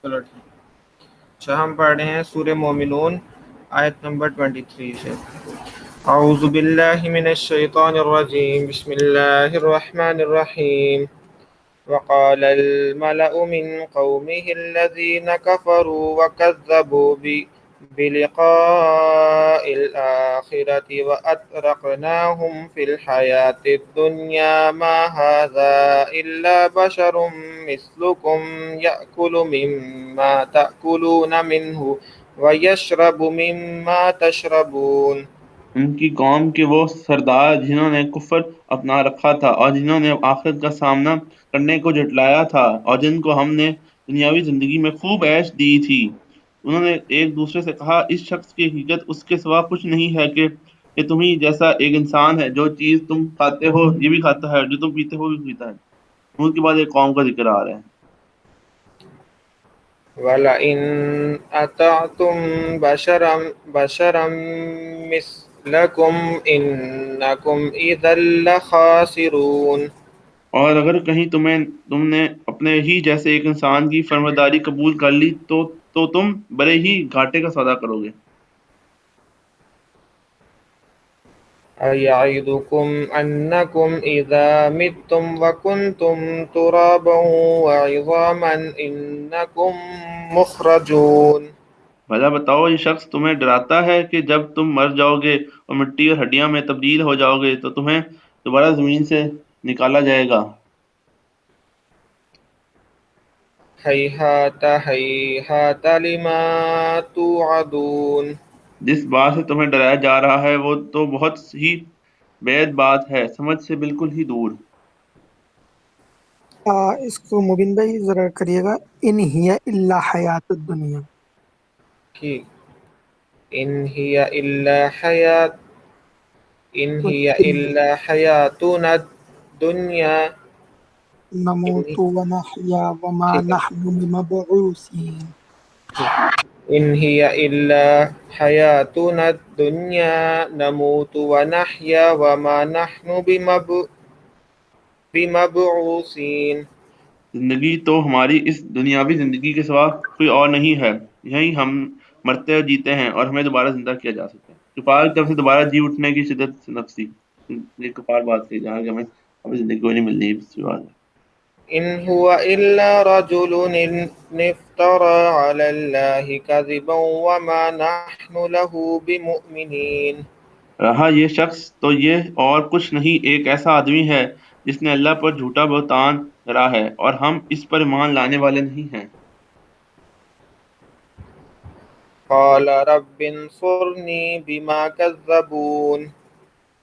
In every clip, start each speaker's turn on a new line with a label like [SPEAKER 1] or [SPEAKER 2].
[SPEAKER 1] چلو ٹھیک. اچھا ہم پڑھ رہے ہیں سورہ مومنون آیت نمبر 23 سے. اعوذ باللہ من الشیطان الرجیم بسم اللہ الرحمن الرحیم. وقال الملأ من قومه الذين كفروا وكذبوا بلقاء الآخرة وأترقناهم في الحياة الدنيا ما هذا إلا بشر مثلكم يأكل مما تأكلون منه ويشرب مما تشربون.
[SPEAKER 2] ان کی قوم کے وہ سردار جنہوں نے کفر اپنا رکھا تھا اور جنہوں نے آخرت کا سامنا کرنے کو جھٹلایا تھا اور جن کو ہم نے دنیاوی زندگی میں خوب عیش دی تھی، انہوں نے ایک دوسرے سے کہا اس شخص کی حقیقت اس کے سوا کچھ نہیں ہے کہ یہ تمہیں جیسا ایک انسان ہے، جو چیز تم کھاتے ہو یہ بھی کھاتا ہے، جو تم پیتے ہو بھی پیتا ہے. ان کے بعد ایک قوم کا ذکر آ رہا ہے.
[SPEAKER 1] وَلَئِنْ أَطَعْتُمْ بَشَرًا مِثْلَكُمْ إِنَّكُمْ إِذًا لَخَاسِرُونَ.
[SPEAKER 2] اور اگر کہیں تم نے اپنے ہی جیسے ایک انسان کی فرمانبرداری قبول کر لی تو تم بڑے ہی گھاٹے کا سودا کرو گے.
[SPEAKER 1] أَيَعِدُكُمْ أَنَّكُمْ إِذَا مِتُّمْ وَكُنْتُمْ تُرَابًا وَعِظَامًا إِنَّكُمْ مُخْرَجُونَ.
[SPEAKER 2] بھلا بتاؤ یہ شخص تمہیں ڈراتا ہے کہ جب تم مر جاؤ گے اور مٹی اور ہڈیاں میں تبدیل ہو جاؤ گے تو تمہیں دوبارہ زمین سے نکالا جائے گا.
[SPEAKER 1] هَيْهَاتَ هَيْهَاتَ لِمَا تُوعَدُونَ.
[SPEAKER 2] جس بات سے تمہیں ڈرایا جا رہا ہے وہ تو بہت ہی بعید بات ہے، سمجھ سے بالکل ہی دور.
[SPEAKER 3] اس کو مبین بھائی ذرا کریے گا. ان ہی الا حیات الدنیا.
[SPEAKER 1] ٹھیک. إِنْ هِيَ إِلَّا حَيَاتُنَا الدُّنْيَا.
[SPEAKER 3] نموت ونحیا وما
[SPEAKER 1] ٹھیک ہے.
[SPEAKER 3] نحن بمبعوثین.
[SPEAKER 1] إِنْ هِيَ إِلَّا حَيَاتُنَا الدُّنْيَا نَمُوتُ وَنَحْيَا وَمَا نَحْنُ بِمَبْعُوثِينَ.
[SPEAKER 2] زندگی تو ہماری اس دنیاوی زندگی کے سوا کوئی اور نہیں ہے، یہیں ہم مرتے اور جیتے ہیں اور ہمیں دوبارہ زندہ کیا جا سکتا ہے. کفار کی طرف سے دوبارہ جی اٹھنے کی شدت نفسی، یہ کفار بات ہے جہاں کہ ہمیں زندگی کوئی نہیں ملنی اس کے بعد.
[SPEAKER 1] إِنْ هُوَ إِلَّا رَجُلٌ افْتَرَى عَلَى اللَّهِ كَذِبًا وَمَا نَحْنُ لَهُ بِمُؤْمِنِينَ.
[SPEAKER 2] رہا یہ شخص تو یہ اور کچھ نہیں ایک ایسا آدمی ہے جس نے اللہ پر جھوٹا بہتان گھڑا ہے اور ہم اس پر ایمان لانے والے نہیں ہیں.
[SPEAKER 1] قَالَ رَبِّ انصُرْنِي بِمَا كَذَّبُونِ.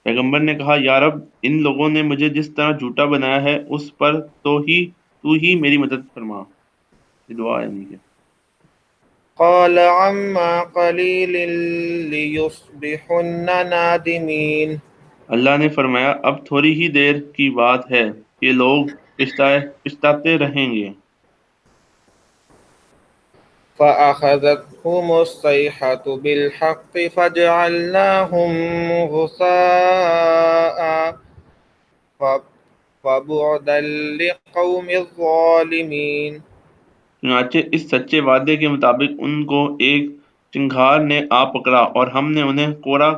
[SPEAKER 2] پیغمبر نے کہا یا رب ان لوگوں نے مجھے جس طرح جھوٹا بنایا ہے اس پر تو ہی میری مدد فرما. یہ دعا ہے ان کی.
[SPEAKER 1] قَالَ عَمَّا قَلِيلٍ لِيُصْبِحُنَّ نَادِمِينَ.
[SPEAKER 2] اللہ نے فرمایا اب تھوڑی ہی دیر کی بات ہے یہ لوگ پچھتاتے رہیں گے.
[SPEAKER 1] فَأَخَذَتْهُمُ الصَّيْحَةُ بِالْحَقِّ فَجَعَلْنَاهُمْ غُثَاءً فَبُعْدًا لِقَوْمِ الظَّالِمِينَ.
[SPEAKER 2] چنانچہ اس سچے وعدے کے مطابق ان کو ایک چنگھار نے آ پکڑا اور ہم نے انہیں کوڑا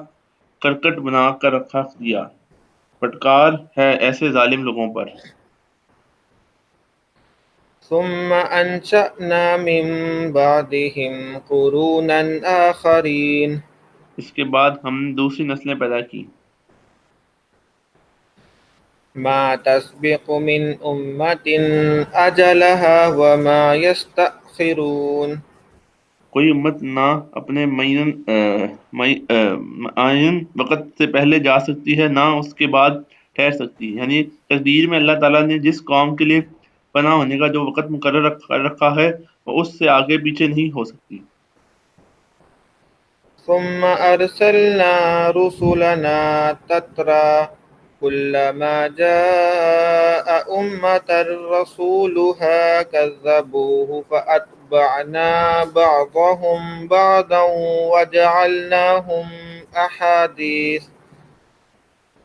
[SPEAKER 2] کرکٹ بنا کر رکھ دیا. پھٹکار ہے ایسے ظالم لوگوں پر.
[SPEAKER 1] ثُمَّ أَنشَأْنَا مِن بَعْدِهِمْ قُرُونًا آخَرِينَ.
[SPEAKER 2] اس کے بعد ہم نے دوسری نسلیں پیدا کی.
[SPEAKER 1] مَا تَسْبِقُ مِنْ أُمَّةٍ أَجَلَهَا وَمَا يَسْتَأْخِرُونَ.
[SPEAKER 2] کوئی امت نہ اپنے معین وقت سے پہلے جا سکتی ہے نہ اس کے بعد ٹھہر سکتی. یعنی تقدیر میں اللہ تعالیٰ نے جس قوم کے لیے پناہ ہونے کا جو وقت مقرر کر رکھا ہے وہ اس سے آگے پیچھے نہیں ہو سکتی.
[SPEAKER 1] ثُمَّ أَرْسَلْنَا رُسُلَنَا تَتْرَىٰ كُلَّمَا جَاءَ أُمَّةً رَّسُولُهَا كَذَّبُوهُ فَأَتْبَعْنَا بَعْضَهُم بَعْضًا وَجَعَلْنَاهُمْ أَحَادِيثَ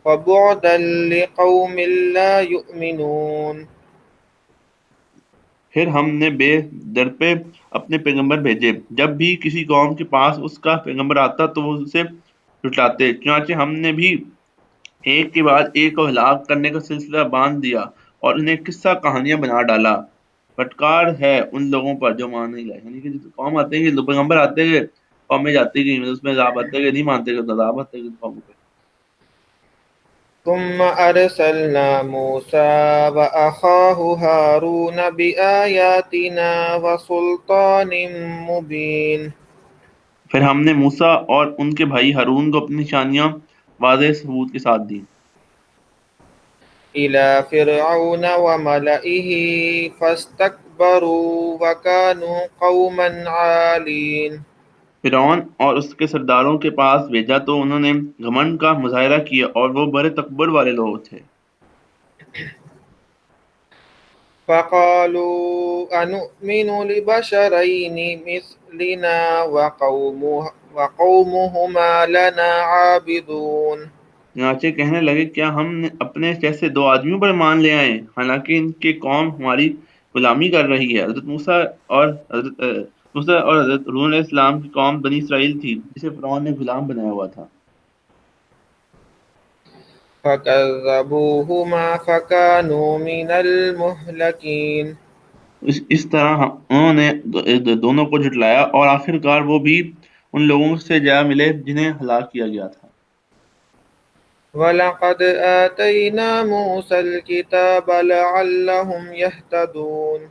[SPEAKER 1] فَبُعْدًا لِقَوْمٍ لَّا يُؤْمِنُونَ.
[SPEAKER 2] پھر ہم نے بے درپے اپنے پیغمبر بھیجے۔ جب بھی کسی قوم کے پاس اس کا پیغمبر آتا تو وہ اسے جھٹلاتے، چنانچہ ہم نے بھی ایک کے بعد ایک کو ہلاک کرنے کا سلسلہ باندھ دیا اور انہیں قصہ کہانیاں بنا ڈالا۔ پھٹکار ہے ان لوگوں پر جو مان نہیں لائے، یعنی کہ جو قوم آتے ہیں کہ پیغمبر آتے ہیں، قومیں جاتی گئی، اس میں عذاب آتے کہ نہیں مانتے، عذاب آتے کہ قوموں پہ۔
[SPEAKER 1] ثم أرسلنا موسى وأخاه هارون بآياتنا وسلطان مبين
[SPEAKER 2] پھر ہم نے موسیٰ اور ان کے بھائی ہارون کو اپنی نشانیاں واضح ثبوت کے ساتھ دیں
[SPEAKER 1] إلى فرعون وملئه فاستكبروا وكانوا قوما عالين
[SPEAKER 2] فرعون اور اس کے سرداروں کے پاس بھیجا تو انہوں نے گھمنڈ کا مظاہرہ کیا اور وہ بڑے تکبر والے لوگ تھے۔
[SPEAKER 1] فقالوا أنؤمن لبشرين مثلنا وقومهما لنا عابدون
[SPEAKER 2] چنانچہ کہنے لگے کیا ہم اپنے جیسے دو آدمیوں پر مان لے آئیں حالانکہ ان کی قوم ہماری غلامی کر رہی ہے۔ حضرت موسیٰ اور حضرت ہارون علیہ السلام کی قوم بنی اسرائیل تھی جسے فرعون نے غلام بنایا ہوا تھا۔
[SPEAKER 1] فكذبوهما فكانوا من المهلكين
[SPEAKER 2] اس طرح انہوں نے دونوں کو جھٹلایا اور آخر کار وہ بھی ان لوگوں سے جا ملے جنہیں ہلاک کیا گیا تھا۔
[SPEAKER 1] وَلَقَدْ آتَيْنَا مُوسَى الْكِتَابَ لَعَلَّهُمْ يَهْتَدُونَ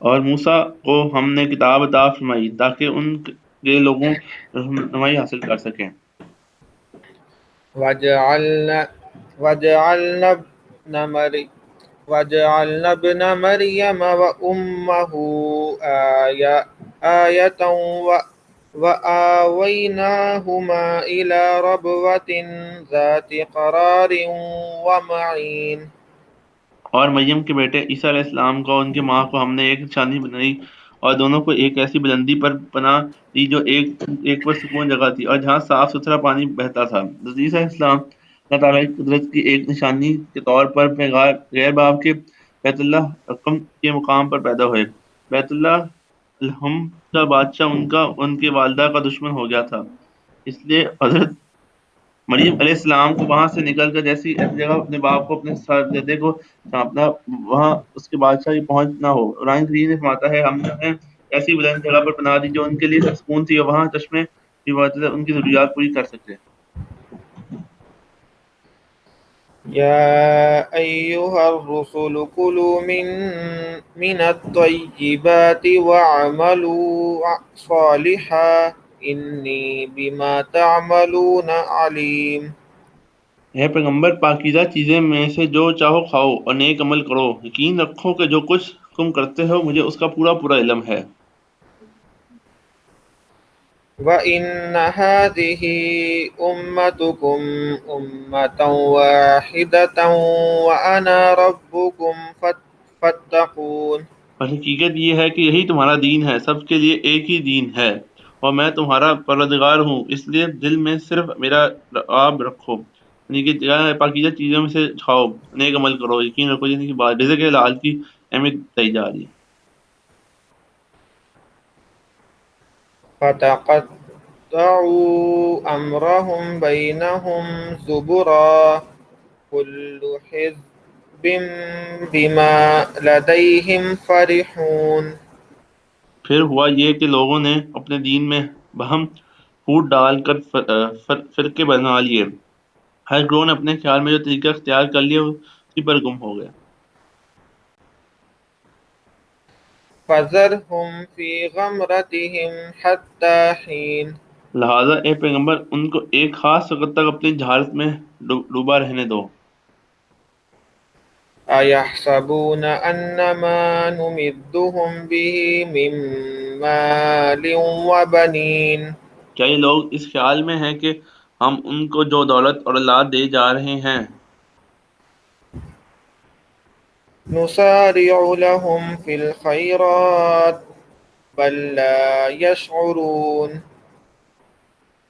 [SPEAKER 2] اور موسیٰ کو ہم نے کتاب عطا فرمائی تاکہ ان کے لوگوں رہنمائی حاصل کر سکیں۔
[SPEAKER 1] وَجَعَلْنَا ابْنَ مَرْيَمَ وَأُمَّهُ آيَةً وَآوَيْنَاهُمَا إِلَى رَبْوَةٍ ذَاتِ قَرَارٍ وَمَعِينٍ
[SPEAKER 2] اور مریم کے بیٹے عیسیٰ علیہ السلام کو اور ان کی ماں کو ہم نے ایک نشانی بنائی اور دونوں کو ایک ایسی بلندی پر پناہ دی جو ایک پرسکون جگہ تھی اور جہاں صاف ستھرا پانی بہتا تھا۔ حضرت عیسیٰ علیہ السلام اللہ تعالیٰ کی قدرت کی ایک نشانی کے طور پر غیر باپ کے بیت اللہ رقم کے مقام پر پیدا ہوئے۔ بیت اللہ الحم کا بادشاہ ان کے والدہ کا دشمن ہو گیا تھا، اس لیے حضرت مریم علیہ السلام کو وہاں سے نکل کر ایسی جگہ اپنے باپ کو اپنے سرزدے کو سونپنا وہاں اس کے بادشاہ کی پہنچ نہ ہو۔ قرآن کریم نے فرماتا ہے ہم نے ایسی بلند جگہ پر بنا دی جو ان کے لیے سکون تھی اور وہاں چشمے بھی موجود تھے ان کی ضروریات پوری کر سکتے۔
[SPEAKER 1] يا أيها الرسل كلوا من الطيبات واعملوا صالحا إني بما تعملون عليم
[SPEAKER 2] اے پیغمبر پاکیزہ چیزیں میں سے جو چاہو کھاؤ اور نیک عمل کرو، یقین رکھو کہ جو کچھ تم کرتے ہو مجھے اس کا پورا پورا علم ہے۔
[SPEAKER 1] وَإِنَّ هَذِهِ أُمَّتُكُمْ أُمَّةً وَاحِدَةً وَأَنَا رَبُّكُمْ فَاتَّقُونِ
[SPEAKER 2] اور حقیقت یہ ہے کہ یہی تمہارا دین ہے، سب کے لیے ایک ہی دین ہے اور میں تمہارا پروردگار ہوں، اس لیے دل میں صرف میرا رعب رکھو، یعنی کہ پاکیزہ چیزوں میں سے کھاؤ، نیک عمل کرو، یقین رکھو یعنی کہ رزق حلال کی اہمیت بتائی جا رہی ہے۔
[SPEAKER 1] فَتَقَطَّعُوا أَمْرَهُمْ بَيْنَهُمْ زُبُرًا كُلُّ حِزْبٍ بِمَا لَدَيْهِمْ فَرِحُونَ
[SPEAKER 2] پھر ہوا یہ کہ لوگوں نے اپنے دین میں بہم پھوٹ ڈال کر فرقے بنا لیے، ہر گروہ نے اپنے خیال میں جو طریقہ اختیار کر لیا اسی پر گم ہو گیا۔
[SPEAKER 1] فَذَرْهُمْ فِي غَمْرَتِهِمْ حَتَّى حِينٍ
[SPEAKER 2] لہذا اے پیغمبر ان کو ایک خاص وقت تک اپنی جہالت میں ڈوبا رہنے دو۔
[SPEAKER 1] أَيَحْسَبُونَ أَنَّمَا نُمِدُّهُم بِهِ مِن مَّالٍ وَبَنِينَ
[SPEAKER 2] کیا یہ لوگ اس خیال میں ہیں کہ ہم ان کو جو دولت اور اولاد دے جا رہے ہیں
[SPEAKER 1] نُسَارِعُ لَهُمْ فِي الْخَيْرَاتِ بَل لَّا يَشْعُرُونَ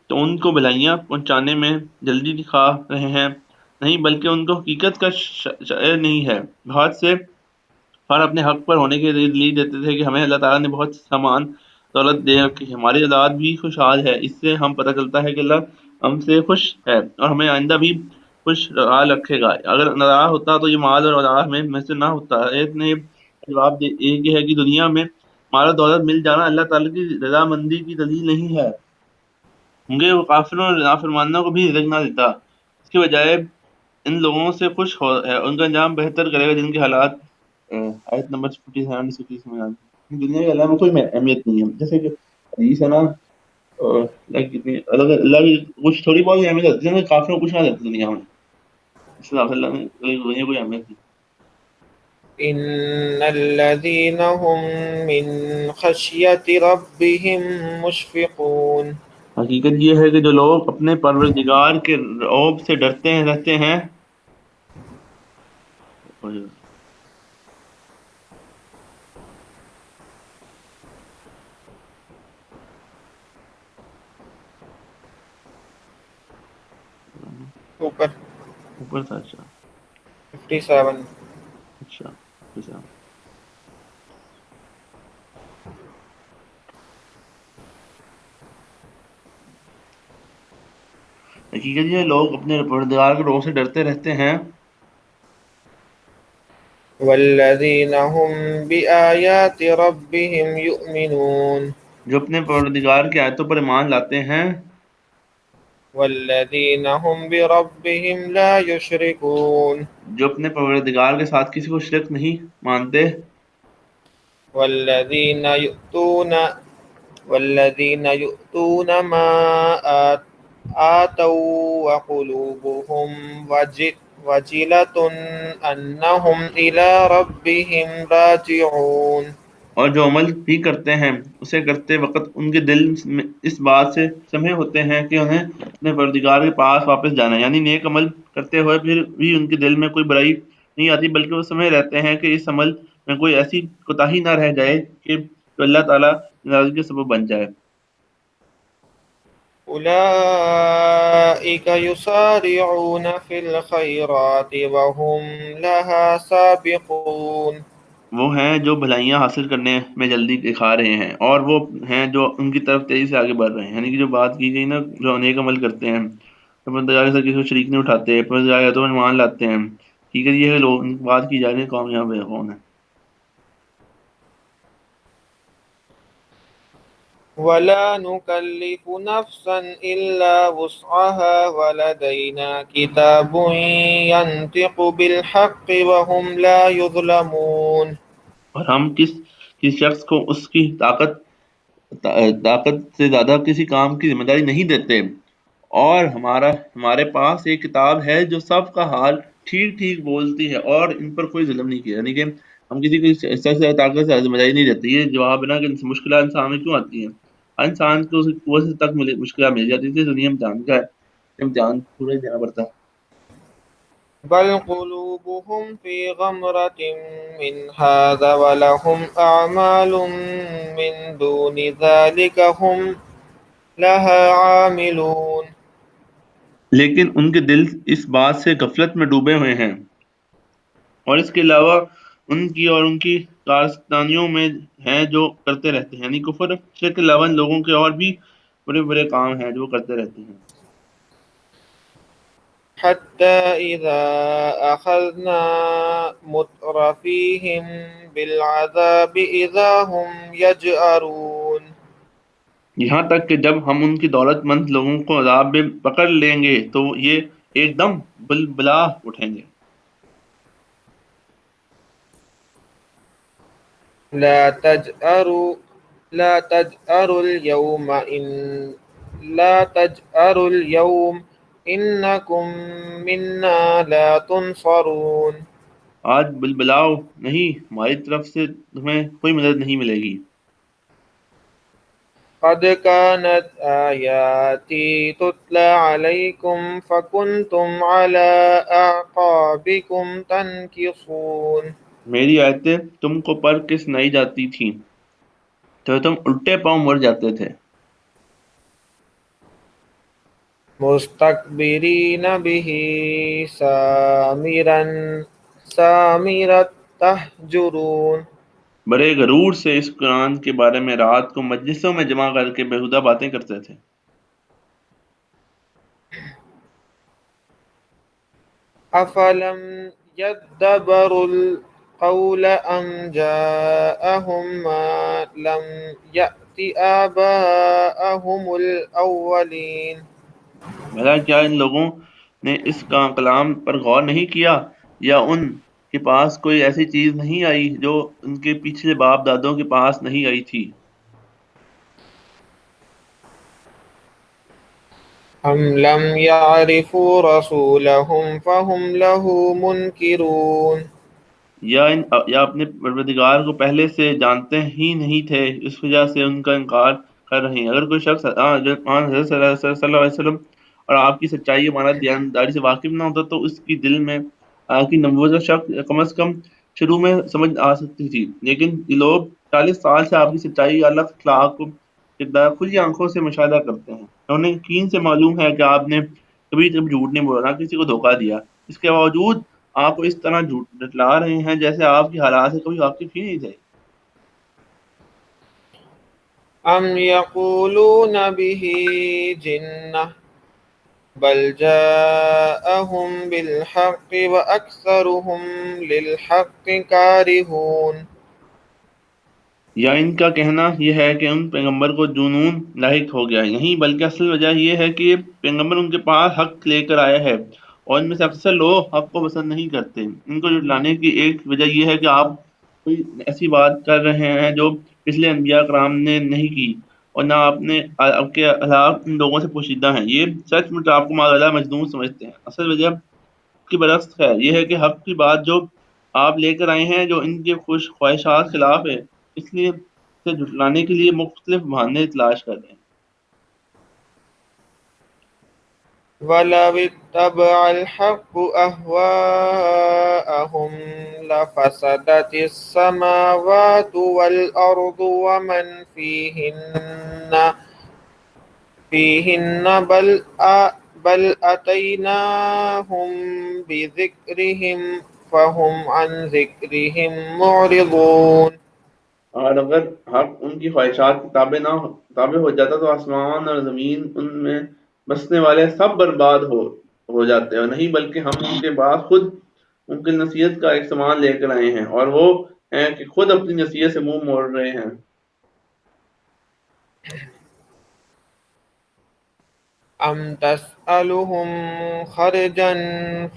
[SPEAKER 2] تو ان کو بھلائیاں پہنچانے میں جلدی دکھا رہے ہیں، نہیں بلکہ ان کو حقیقت کا شعور نہیں ہے۔ بہت سے فر اپنے حق پر ہونے کے دلیل دیتے تھے کہ ہمیں اللہ تعالیٰ نے بہت سامان دولت دے رکھی ہے. ہماری اولاد بھی خوشحال ہے. اس سے ہم پتہ چلتا ہے کہ اللہ ہم سے خوش ہے اور ہمیں آئندہ بھی خوشحال رکھے گا. اگر ناراض ہوتا تو یہ مال اور اولاد ہمیں محسوس نہ ہوتا. ایک نے جواب یہ ہے کہ دنیا میں مال و دولت مل جانا اللہ تعالیٰ کی رضامندی کی دلیل نہیں ہے. کیونکہ وہ کافروں اور نافرمانوں کو بھی رزق نہ دیتا. اس کے بجائے ان لوگوں سے خوش ہے. ان کا انجام بہتر کرے گا جن کے حالات آیت نمبر 57 سے 30 میں آتے ہیں. دنیا کے اللہ میں کوئی اہمیت نہیں ہے. جیسے کہ حدیث ہے نا اللہ کی کچھ تھوڑی بہت اہمیت ہوتی ہے نا, کافروں کو کچھ نہ دیتے دنیا میں. اس لیے اللہ نے دنیا کوئی اہمیت نہیں.
[SPEAKER 1] إن الذين هم من خشية ربهم مشفقون.
[SPEAKER 2] حقیقت یہ ہے کہ جو لوگ اپنے پروردگار کے رعب سے ڈرتے رہتے ہیں
[SPEAKER 1] اوپر
[SPEAKER 2] اوپر تھا. اچھا
[SPEAKER 1] 57.
[SPEAKER 2] اچھا اچھا. حقیقت یہ لوگ اپنے پروردگار کے روح سے ڈرتے رہتے ہیں
[SPEAKER 1] والذين هم بآيات ربهم يؤمنون.
[SPEAKER 2] جو اپنے پروردگار کی آیتوں پر ایمان لاتے ہیں
[SPEAKER 1] والذين هم بربهم لا يشركون.
[SPEAKER 2] جو اپنے پروردگار کے ساتھ کسی کو شرک نہیں مانتے
[SPEAKER 1] والذين يؤتون ما آتوا وقلوبهم وجلة أنهم إلى ربهم راجعون.
[SPEAKER 2] اور جو عمل بھی کرتے ہیں اسے کرتے وقت ان کے دل میں اس بات سے سمے ہوتے ہیں کہ انہیں اپنے پروردگار کے پاس واپس جانا ہے. یعنی نیک عمل کرتے ہوئے پھر بھی ان کے دل میں کوئی برائی نہیں آتی, بلکہ وہ سمجھ رہتے ہیں کہ اس عمل میں کوئی ایسی کوتاہی نہ رہ جائے کہ جو اللہ تعالیٰ ناراضگی کا سبب بن جائے.
[SPEAKER 1] أولئك يسارعون في الخيرات وهم لها سابقون.
[SPEAKER 2] وہ ہیں جو بھلائیاں حاصل کرنے میں جلدی دکھا رہے ہیں اور وہ ہیں جو ان کی طرف تیزی سے آگے بڑھ رہے ہیں. یعنی کہ جو بات کی گئی نا, جو نیک عمل کرتے ہیں پروردگار کے ساتھ کسی کو شریک نہیں اٹھاتے, پروردگار کے تو ایمان لاتے ہیں. ٹھیک ہے, یہ لوگ بات کی جا رہی ہے کامیاب کون ہے.
[SPEAKER 1] ولا نكلف نفسا إلا وسعها ولدينا كتاب ينطق بالحق وهم لا يظلمون.
[SPEAKER 2] اور ہم کس شخص کو اس کی طاقت سے زیادہ کسی کام کی ذمہ داری نہیں دیتے, اور ہمارے پاس ایک کتاب ہے جو سب کا حال ٹھیک ٹھیک بولتی ہے اور ان پر کوئی ظلم نہیں کیا. یعنی کہ ہم کسی کو سے طاقت سے ذمہ داری نہیں دیتے. یہ جواب ہے نا کہ مشکلات انسان میں کیوں آتی ہیں. انسان کو قوت تک مشکلات مل جاتی تھی. دنیا امتحان کا ہے, امتحان پورا ہی دینا پڑتا ہے.
[SPEAKER 1] بل قلوبهم في غمرة من هذا ولهم أعمال من دون ذلك هم لها عاملون.
[SPEAKER 2] لیکن ان کے دل اس بات سے غفلت میں ڈوبے ہوئے ہیں اور اس کے علاوہ ان کی اور ان کی کارستانیوں میں ہیں جو کرتے رہتے ہیں. یعنی کفر شرک کے علاوہ ان لوگوں کے اور بھی بڑے بڑے کام ہیں جو وہ کرتے رہتے ہیں.
[SPEAKER 1] حتى إذا أخذنا مترفيهم بالعذاب إذا هم يجأرون.
[SPEAKER 2] یہاں تک کہ جب ہم ان کی دولت مند لوگوں کو عذاب میں پکڑ لیں گے تو یہ ایک دم بلبلا اٹھیں گے.
[SPEAKER 1] لا تجأروا اليوم إنكم منا لا تنصرون.
[SPEAKER 2] آج بلبلاؤ نہیں, ہماری طرف سے تمہیں کوئی مدد نہیں ملے گی.
[SPEAKER 1] قد كانت آياتي تتلى عليكم فكنتم على أعقابكم تنكصون.
[SPEAKER 2] میری آیتیں تم کو پڑھ کے سنائی جاتی تھیں تو تم الٹے پاؤں مر جاتے تھے.
[SPEAKER 1] مستكبرين به سامرا تهجرون.
[SPEAKER 2] بڑے غرور سے اس قرآن کے بارے میں رات کو مجلسوں میں جمع کر کے بیہودہ باتیں کرتے تھے۔
[SPEAKER 1] افلم يدبروا القول ام جاءهم ما لم يأت آباءهم الاولین،
[SPEAKER 2] بھلا کیا ان لوگوں نے اس کا کلام پر غور نہیں کیا، یا ان کے پاس کوئی ایسی چیز نہیں آئی جو ان کے پچھلے باپ دادوں کے پاس نہیں آئی تھی؟
[SPEAKER 1] ام لم يعرفوا رسولهم فهم له منکرون،
[SPEAKER 2] یا اپنے پروردگار کو پہلے سے جانتے ہی نہیں تھے، اس وجہ سے ان کا انکار کر رہے ہیں۔ اگر کوئی شخص حضرت صلی اللہ علیہ وسلم اور آپ کی سچائی امانت دیانتداری سے واقف نہ ہوتا تو اس کی دل میں آپ کی نبوت کا شک کم از کم شروع میں سمجھ آ سکتی تھی، لیکن یہ لوگ 40 سال سے آپ کی سچائی الگ اخلاق کو کردار کھلی آنکھوں سے مشاہدہ کرتے ہیں۔ انہیں یقین سے معلوم ہے کہ آپ نے کبھی جھوٹ نہیں بولا، نہ کسی کو دھوکہ دیا، اس کے باوجود آپ کو اس طرح جھٹلا رہے ہیں جیسے آپ کی حالات سے کبھی واقف ہی نہیں تھے۔
[SPEAKER 1] ام یقولون به جنہ بل جاءهم بالحق واکثرهم للحق کارہون،
[SPEAKER 2] یا ان کا کہنا یہ ہے کہ ان پیغمبر کو جنون لاحق ہو گیا ہے؟ نہیں، بلکہ اصل وجہ یہ ہے کہ پیغمبر ان کے پاس حق لے کر آیا ہے، اور ان میں سے اکثر لوگ حق کو پسند نہیں کرتے۔ ان کو جھٹلانے کی ایک وجہ یہ ہے کہ آپ کوئی ایسی بات کر رہے ہیں جو پچھلے انبیاء کرام نے نہیں کی، اور نہ آپ کے اخلاق ان لوگوں سے پوشیدہ ہیں۔ یہ سچ مچ آپ کو معذلہ مجنون سمجھتے ہیں۔ اصل وجہ اس کی برعکس ہے، یہ ہے کہ حق کی بات جو آپ لے کر آئے ہیں جو ان کے خوش خواہشات خلاف ہے، اس لیے اسے جھٹلانے کے لیے مختلف بہانے تلاش کر رہے ہیں۔
[SPEAKER 1] وَلَوِ اتَّبَعَ الْحَقُّ أَهْوَاءَهُمْ لَفَسَدَتِ السَّمَاوَاتُ وَالْأَرْضُ وَمَنْ فِيهِنَّ بَلْ أَتَيْنَاهُمْ بِذِكْرِهِمْ فَهُمْ عَنْ ذِكْرِهِمْ مُعْرِضُونَ۔
[SPEAKER 2] اور اگر حق ان کی خواہشات کے تابع ہو جاتا تو آسمان اور زمین ان میں بسنے والے سب برباد ہو جاتے، اور نہیں بلکہ ہم ان کے بعد خود ان کی نصیحت کا ایک سامان لے کر آئے ہیں، اور وہ ہیں کہ خود اپنی نصیحت سے منہ موڑ رہے ہیں۔
[SPEAKER 1] ام تسألهم خرجا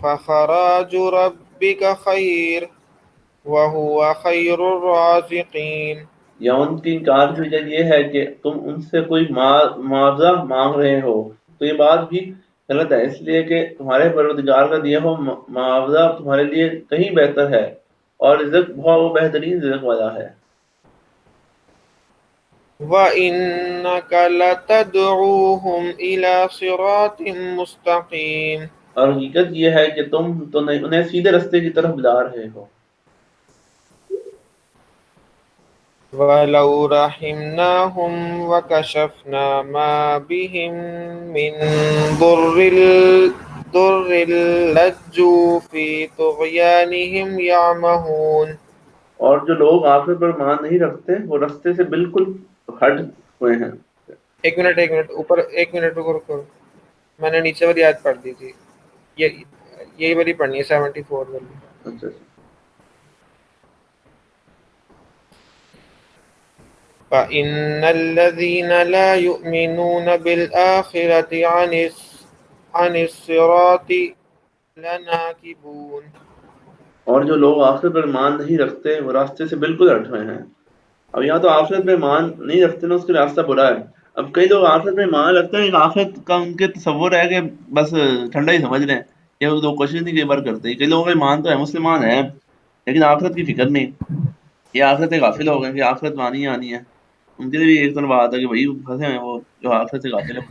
[SPEAKER 1] فخراج ربك خیر وهو خیر الرازقین،
[SPEAKER 2] یا ان کی انکار کی وجہ یہ ہے کہ تم ان سے کوئی معاوضہ مانگ رہے ہو، تو یہ بات بھی غلط ہے، اس لیے کہ تمہارے پروردگار کا دیا ہوا معاوضہ تمہارے لیے کہیں بہتر ہے، اور رزق وہ بہترین رزق والا ہے۔
[SPEAKER 1] وَإِنَّكَ لَتَدْعُوهُمْ إِلَى صِرَاطٍ مُسْتَقِيمٍ،
[SPEAKER 2] اور حقیقت یہ ہے کہ تم تو انہیں سیدھے رستے کی طرف بلا رہے ہو۔
[SPEAKER 1] وَلَوْ رَحِمْنَاهُمْ وَكَشَفْنَا مَا بِهِمْ مِنْ ضُرٍّ لَجُّوا فِي طُغْيَانِهِمْ يَعْمَهُونَ۔
[SPEAKER 2] اور جو لوگ آخرت پر ایمان نہیں رکھتے وہ رستے سے بالکل ہٹ ہوئے ہیں۔
[SPEAKER 1] ایک منٹ اوپر، ایک منٹ رکو، میں نے نیچے والی آیت پڑھ دی تھی، یہی والی پڑھنی ہے 74 والی۔
[SPEAKER 2] اچھا
[SPEAKER 1] فَإِنَّ الَّذِينَ لَا يُؤْمِنُونَ بِالْآخِرَةِ عَنِ الصِّرَاطِ لَنَاكِبُونَ۔
[SPEAKER 2] اور جو لوگ آخرت پر ایمان نہیں رکھتے وہ راستے سے بالکل ہٹ ہوئے ہیں۔ اب یہاں تو آخرت پہ ایمان نہیں رکھتے نا، اس کا راستہ برا ہے۔ اب کئی لوگ آخرت پہ ایمان رکھتے ہیں لیکن آخرت کا ان کے تصور ہے کہ بس ٹھنڈا ہی سمجھ رہے ہیں، یہ لوگ کوشش نہیں کئی بار کرتے۔ کئی لوگوں کا ایمان تو ہے، مسلمان ہیں، لیکن آخرت کی فکر نہیں، یہ آخرت سے غافل ہو گئے کہ آخرت آنی ہی آنی ہے۔ ان کے لیے بھی ایک طرح بات ہے کہ وہی پھنسے ہیں وہ جو آخرت سے غافل ہے۔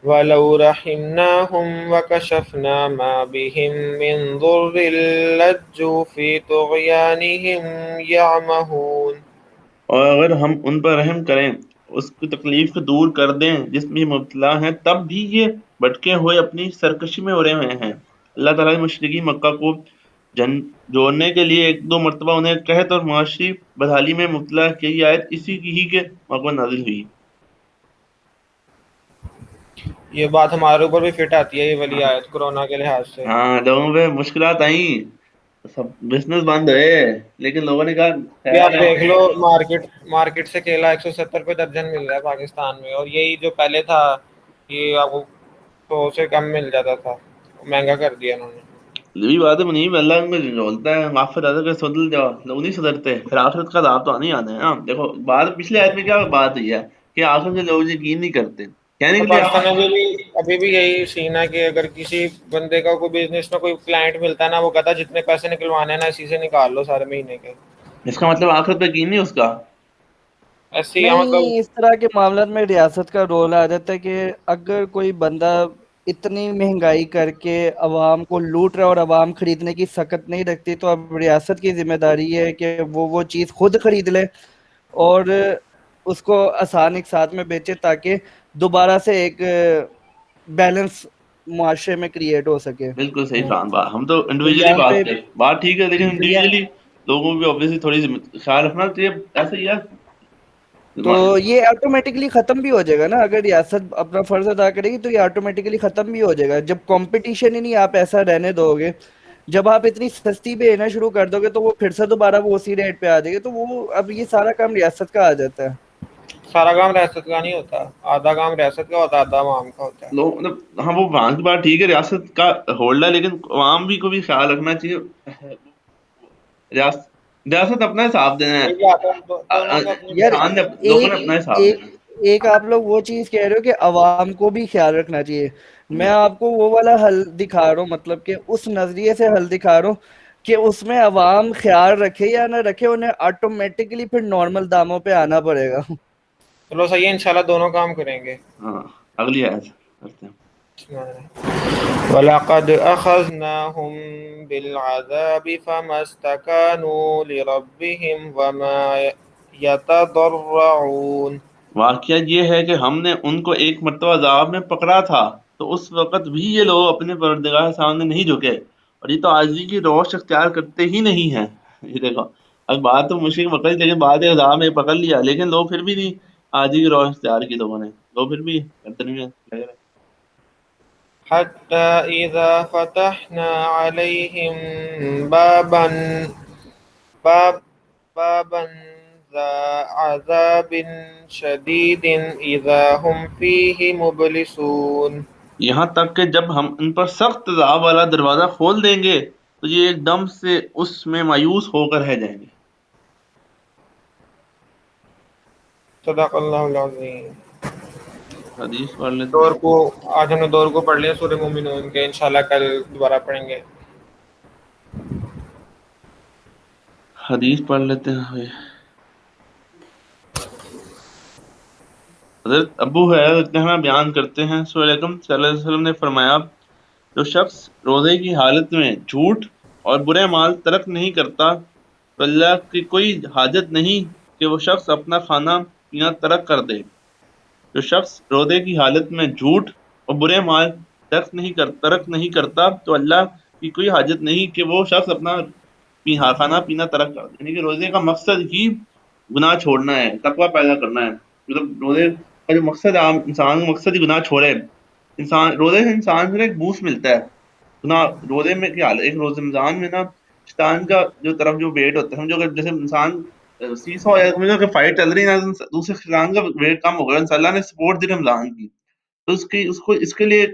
[SPEAKER 1] وَلَوْ رَحِمْنَاهُمْ وَكَشَفْنَا مَا بِهِمْ مِنْ ضُرٍّ لَجُّوا فِي طُغْيَانِهِمْ يَعْمَهُونَ۔
[SPEAKER 2] اور اگر ہم ان پر رحم کریں، اس کی تکلیف کو دور کر دیں جس میں یہ مبتلا ہیں، تب بھی یہ بھٹکے ہوئے اپنی سرکشی میں اڑے ہوئے ہیں۔ اللہ تعالیٰ نے مشرقی مکہ کو جوڑنے کے لیے ایک دو مرتبہ انہیں قحط اور معاشی بدحالی میں مبتلا کی یہ آیت اسی کی ہی کے موقع پر نازل ہوئی۔
[SPEAKER 1] یہ بات ہمارے اوپر بھی فٹ آتی ہے یہ والی آیت کرونا کے لحاظ سے۔
[SPEAKER 2] ہاں لوگوں پہ مشکلات آئیں، سب بزنس بند ہوئے، لیکن لوگوں نے کہا
[SPEAKER 1] ابھی آپ
[SPEAKER 2] خیر
[SPEAKER 1] دیکھ
[SPEAKER 2] ہے۔
[SPEAKER 1] لو مارکیٹ سے کیلا 170 روپے درجن مل رہا ہے پاکستان میں، اور یہی جو پہلے تھا یہ آپ کو 100 سے کم مل جاتا تھا، مہنگا کر دیا انہوں نے۔
[SPEAKER 2] یہی بات ہے منیب، اللہ میں جولتا ہے معاف ادا کر سدل جاؤ، لوگ نہیں سدرتے، پھر آخرت کا عذاب تو آنے ہی آنا ہے نا۔ دیکھو بات پچھلے آیت میں کیا بات ہوئی ہے کہ آخرت کے لوگ یقین نہیں کرتے، کہنے
[SPEAKER 1] اور
[SPEAKER 2] کے لیے
[SPEAKER 1] پاکستان میں ابھی بھی یہی سین ہے کہ اگر کسی بندے کا کوئی بزنس میں کوئی کلائنٹ ملتا ہے نا، وہ کہتا ہے جتنے پیسے نکلوانے ہیں نا اسی سے نکال لو سارے مہینے کے۔
[SPEAKER 2] اس کا مطلب آخرت پہ یقین نہیں اس کا۔
[SPEAKER 1] ایسے ہی مطلب
[SPEAKER 4] نہیں، اس طرح کے معاملات میں ریاست کا رول آ جاتا ہے کہ اگر کوئی بندہ اتنی مہنگائی کر کے عوام کو لوٹ رہا ہے اور عوام خریدنے کی سخت نہیں رکھتی، تو اب ریاست کی ذمہ داری ہے کہ وہ چیز خود خرید لے اور اس کو آسان ایک ساتھ میں بیچے، تاکہ دوبارہ سے ایک بیلنس معاشرے میں کریٹ ہو سکے۔
[SPEAKER 2] بالکل صحیح فرمان بات، ہم تو
[SPEAKER 4] تو
[SPEAKER 2] انڈیویجلی
[SPEAKER 4] یہاں پہ
[SPEAKER 2] بات کر بات ٹھیک ہے، لیکن
[SPEAKER 4] تو یہ
[SPEAKER 2] انڈیویجلی لوگوں کو بھی obviously تھوڑی خیال رکھنا چاہیے، ایسا ہی ہے۔
[SPEAKER 4] تو یہ آٹومیٹکلی ختم بھی ہو جائے گا نا، اگر ریاست اپنا فرض ادا کرے گی تو یہ آٹومیٹکلی ختم بھی ہو جائے گا۔ جب کمپٹیشن ہی نہیں آپ ایسا رہنے دو گے، جب آپ اتنی سستی بھیجنا شروع کر دو گے تو وہ پھر سے دوبارہ وہ اسی ریٹ پہ آ جائے گی، تو وہ اب یہ سارا کام ریاست کا آ جاتا ہے۔
[SPEAKER 1] سارا کام ریاست کا نہیں ہوتا، آدھا کام ریاست کا ہوتا ہے، آدھا عوام کا ہوتا ہے۔
[SPEAKER 2] لوگ مطلب ہاں وہ وہاں کی بات ٹھیک ہے، ریاست کا ہولڈ ہے، لیکن عوام بھی کو بھی خیال رکھنا چاہیے۔ ریاست ریاست اپنا حساب دینا ہے،
[SPEAKER 1] وہی بات ہے، دونوں کو اپنی
[SPEAKER 4] یار
[SPEAKER 2] انسان نے لوگوں
[SPEAKER 4] ایک
[SPEAKER 2] نے اپنا حساب
[SPEAKER 4] ایک
[SPEAKER 2] دینا ہے۔
[SPEAKER 4] ایک آپ لوگ وہ چیز کہہ رہے ہو کہ عوام کو بھی خیال رکھنا چاہیے، میں آپ کو وہ والا حل دکھا رہا ہوں، مطلب کہ اس نظریے سے حل دکھا رہا ہوں کہ اس میں عوام خیال رکھے یا نہ رکھے، انہیں آٹومیٹکلی پھر نارمل داموں پہ آنا پڑے گا۔
[SPEAKER 1] چلو صحیح ہے، انشاءاللہ دونوں کام کریں گے۔
[SPEAKER 2] ہاں اگلی آیت کرتے ہیں۔
[SPEAKER 1] وَلَقَدْ أَخَذْنَاهُمْ بِالْعَذَابِ فَمَا اسْتَكَانُوا لِرَبِّهِمْ وَمَا يَتَضَرَّعُونَ۔
[SPEAKER 2] واقعہ یہ ہے کہ ہم نے ان کو ایک مرتبہ عذاب میں پکڑا تھا تو اس وقت بھی یہ لوگ اپنے پروردگار کے سامنے نہیں جھکے، اور یہ تو عاجزی کی روش اختیار کرتے ہی نہیں ہیں۔ یہ دیکھو اب بات تو مشکل پکڑی، لیکن بعد عذاب میں پکڑ لیا، لیکن لوگ پھر بھی نہیں عاجزی کی روش اختیار کی، لوگوں نے لوگ پھر بھی کرتے نہیں ہیں، لگے رہے۔
[SPEAKER 1] حَتَّى إِذَا فَتَحْنَا عَلَيْهِمْ باب بابا ذا عذاب شدید اذا هم فيه مبلسون۔
[SPEAKER 2] یہاں تک کہ جب ہم ان پر سخت عذاب والا دروازہ کھول دیں گے تو یہ ایک دم سے اس میں مایوس ہو کر رہ جائیں گے۔
[SPEAKER 1] صدق اللہ العظیم۔
[SPEAKER 2] حدیث پڑھ لیتے
[SPEAKER 1] دور
[SPEAKER 2] ہیں،
[SPEAKER 1] کو آج ہم نے دور کو پڑھ لیا سورہ مومنون کے، انشاءاللہ کل دوبارہ پڑھیں گے۔
[SPEAKER 2] حدیث پڑھ لیتے ہیں۔ حضرت ابو ہریرہ بیان کرتے ہیں رسول اکرم صلی اللہ علیہ وسلم نے فرمایا، جو شخص روزے کی حالت میں جھوٹ اور برے مال ترک نہیں کرتا تو اللہ کی کوئی حاجت نہیں کہ وہ شخص اپنا کھانا پینا ترک کر دے۔ جو شخص روزے کی حالت میں جھوٹ اور برے مال ترک نہیں کرتا تو اللہ کی کوئی حاجت نہیں کہ وہ شخص اپنا کھانا پینا ترک کر دے۔ یعنی کہ روزے کا مقصد ہی گناہ چھوڑنا ہے، تقوی پیدا کرنا ہے۔ مطلب روزے کا جو مقصد ہے، عام انسان کا مقصد ہی گناہ چھوڑے۔ انسان روزے سے انسان کو ایک بوسٹ ملتا ہے۔ گناہ روزے میں کیا حال ہے، ایک روزے رمضان میں نا شیطان کا جو طرف جو ویٹ ہوتا ہے، سمجھو کہ جیسے انسان سیسو ہے، سمجھو کہ فائٹ چل رہی ہے نا، دوسرے شیطان کا ویٹ کم ہو گیا، اللہ نے سپورٹ دی رمضان کی، تو اس کے لیے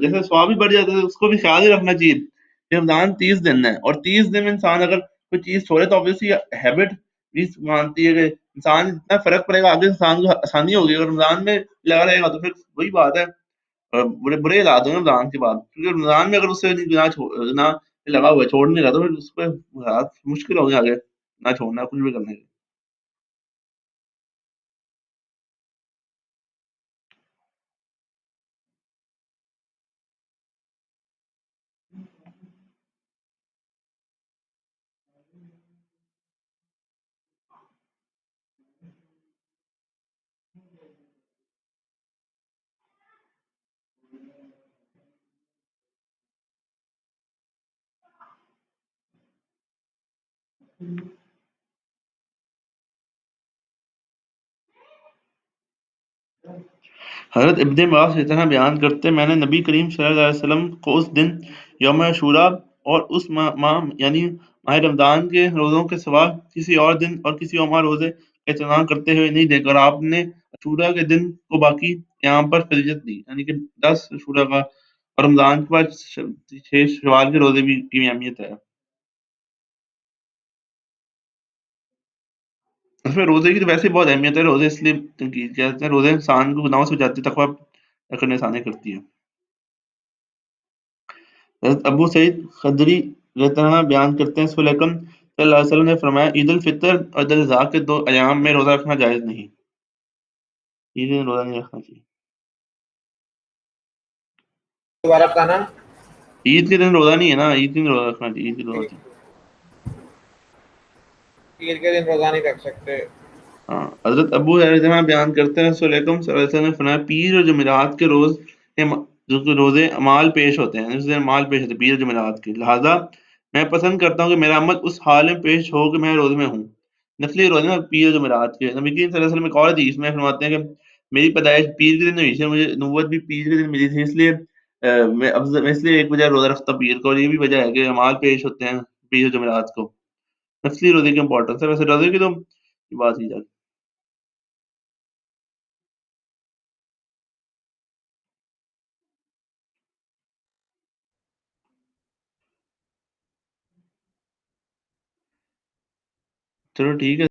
[SPEAKER 2] جیسے ثواب بھی بڑھ جاتا ہے، اس کو بھی خیال ہی رکھنا چاہیے کہ رمضان 30 دن ہے، اور 30 دن میں انسان اگر کوئی چیز چھوڑے تو obviously ہیبٹ بھی مانتی ہے کہ انسان اتنا فرق پڑے گا، آگے انسان کو آسانی ہوگی، اور رمضان میں لگا رہے گا تو پھر وہی بات ہے، برے حالات ہوں گے رمضان کے بعد، کیونکہ رمضان میں اگر اس سے گناہ لگا ہوا ہے چھوڑنے کا، تو پھر اس پہ حالات مشکل ہوں گے آگے نہ چھوڑنا کچھ بھی کرنے کے۔ حضرت ابن عباس اس طرح بیان کرتے میں نے نبی کریم صلی اللہ علیہ وسلم کو اس دن یوم عاشورہ اور اس ماہ یعنی ماہ رمضان کے روزوں کے سوا کسی اور دن اور کسی اور روزے کا اہتمام کرتے ہوئے نہیں دیکھا، اور آپ نے عاشورہ کے دن کو باقی ایام پر فضیلت دی، یعنی کہ 10 عاشورہ کا اور رمضان کے بعد 6 شوال کے روزے بھی کی اہمیت ہے۔ اس میں روزے کی تو ویسے بہت اہمیت ہے، روزے اس لیے کہتے ہیں روزے انسان کو گناہوں سے بچاتے، تقویٰ کرنے آسانی کرتی ہے۔ حضرت ابو سعید خدری رضی اللہ عنہ بیان کرتے ہیں رسول اکرم صلی اللہ علیہ وسلم نے فرمایا عید الفطر اور عید الاضحیٰ کے 2 ایام میں روزہ رکھنا جائز نہیں، عید میں روزہ نہیں رکھنا چاہیے،
[SPEAKER 1] دوبارہ بتانا۔
[SPEAKER 2] عید کے دن روزہ نہیں ہے نا، عید کے دن روزہ رکھنا چاہیے، عید کے دن روزہ چاہیے۔
[SPEAKER 1] عید کے دن روزہ نہیں رکھ سکتے۔
[SPEAKER 2] ہاں، حضرت ابو حریرہ بیان کرتے ہیں رسول اکرم صلی اللہ علیہ وسلم نے فرمایا پیر اور جمعرات کے روز جو کہ روزے مال پیش ہوتے ہیں، اس دن مال پیش ہوتے ہیں پیر اور جمعرات کے، لہذا میں پسند کرتا ہوں کہ میرا عمل اس حال میں پیش ہو کہ میں روزے میں ہوں، نفلی روزے میں پیر اور جمعرات کے۔ نبی کریم صلی اللہ علیہ وسلم ایک اور حدیث میں فرماتے ہیں کہ میری پیدائش پیر کے دن ہوئی تھی، مجھے نبوت بھی پیر کے دن ملی تھی، اس لیے میں اس لیے ایک وجہ روزہ رکھتا پیر کو، اور یہ بھی وجہ ہے کہ مال پیش ہوتے ہیں پیر اور جمعرات کو، نفلی روزے کی امپورٹنس ہے۔ ویسے روزے کی تو بات کی جائے چلو ٹھیک ہے۔